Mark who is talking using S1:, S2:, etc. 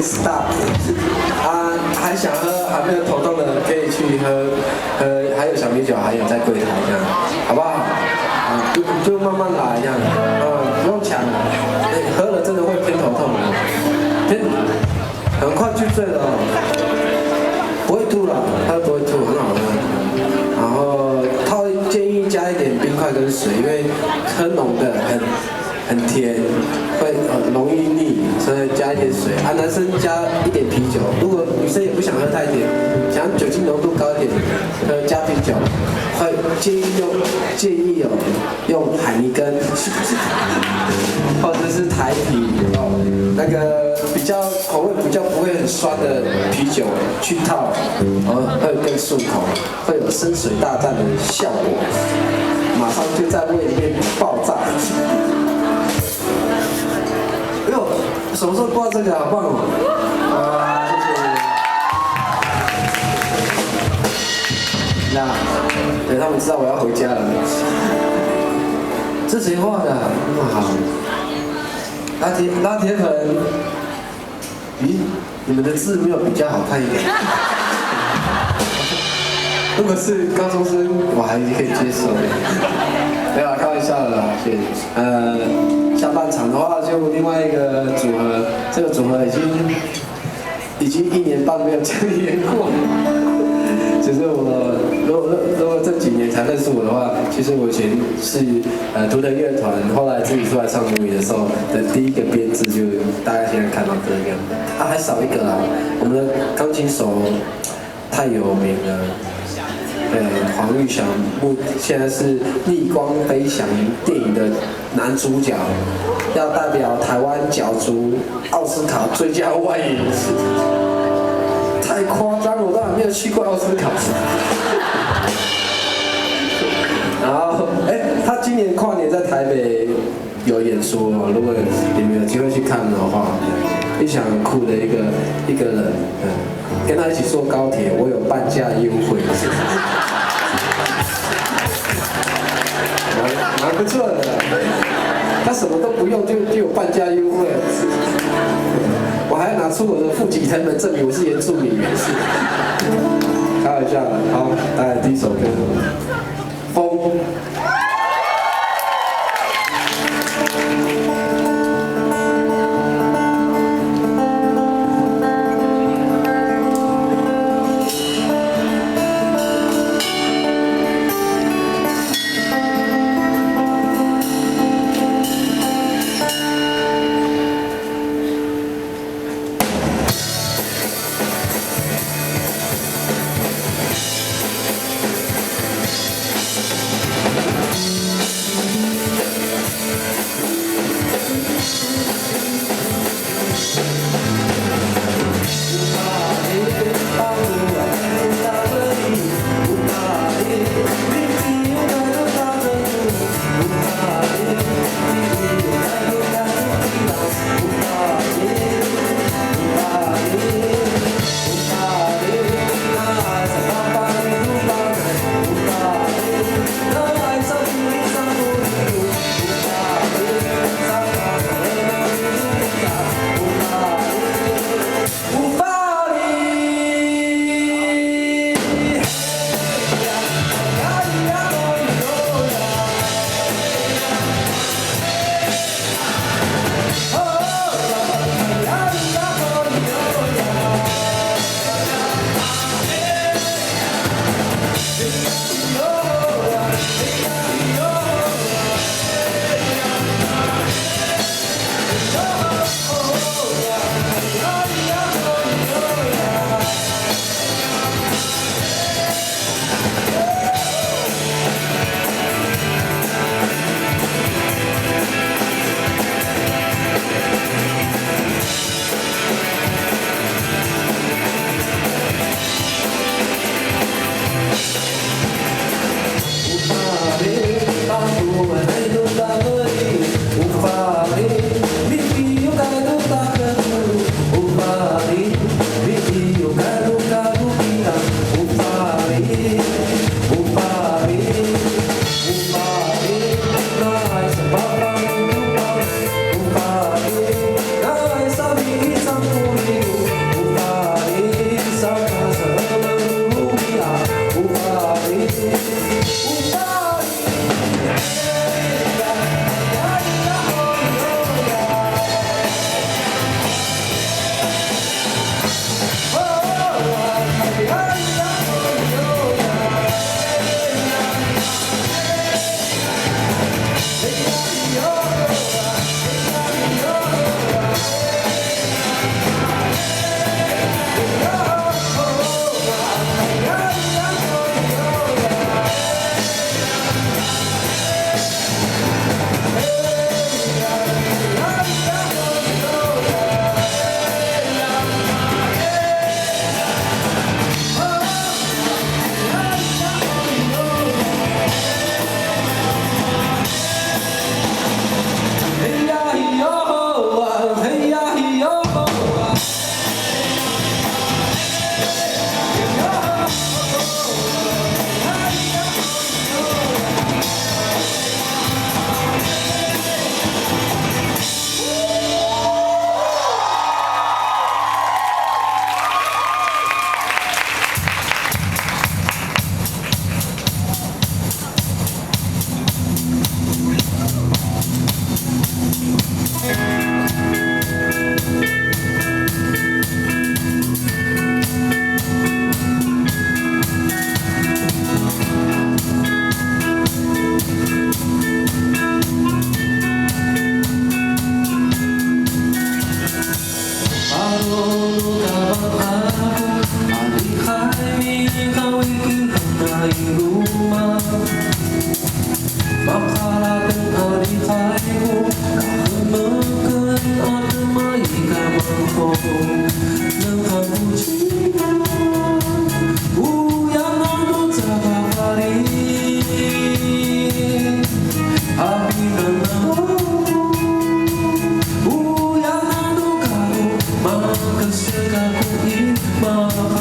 S1: stop 啊，还想喝还没有头痛的可以去喝，还有小米酒，还有在柜台这样，好不好？啊，就慢慢来这样，不用抢，喝了真的会偏头痛的，很快就醉了哦，不会吐了，它不会吐，很好喝。然后他建议加一点冰块跟水，因为喝浓的很甜，会容易腻，所以加一点水。啊，男生加一点啤酒，如果女生也不想喝太甜，想酒精浓度高一点，加啤酒。会建议用海尼根，或者是台啤那个比较口味比较不会很酸的啤酒去套，会更顺口，会有深水大战的效果，马上就在胃里面爆炸。哎呦，什么时候挂这个好棒哦！啊，谢谢。那，等他们知道我要回家了。这谁画的？那么好。拉铁粉，咦，你们的字没有比较好看一点。如果是高中生，我还可以接受。没有，开玩笑的啦，谢谢。下半场的话就另外一个组合，这个组合已经1年半没有这样演过。其实我如果这几年才认识我的话，其实我以前是图腾乐团，后来自己出来唱母语的时候的第一个编制就大概现在看到这个，还少一个啦，我们的钢琴手太有名了。对，黄玉祥现在是《逆光飞翔》电影的男主角，要代表台湾角逐奥斯卡最佳外语。太夸张了，我都还没有去过奥斯卡。然后，他今年跨年在台北有演出哦，如果你们有机会去看的话，非常酷的一个人，跟他一起坐高铁，我有半价优惠。蛮不错的，他什么都不用就有半价优惠，我还要拿出我的户籍成本证明我是原住民，开玩笑的。好，来第一首歌，风。luka bangkaku Adik kau ingin kembali rumah Makalakan adik-adikmu Kemakan ademai kamangko Nang kamu cinta Yang anu takabari Abi nanamu Yang anu kau Maka sekaku ini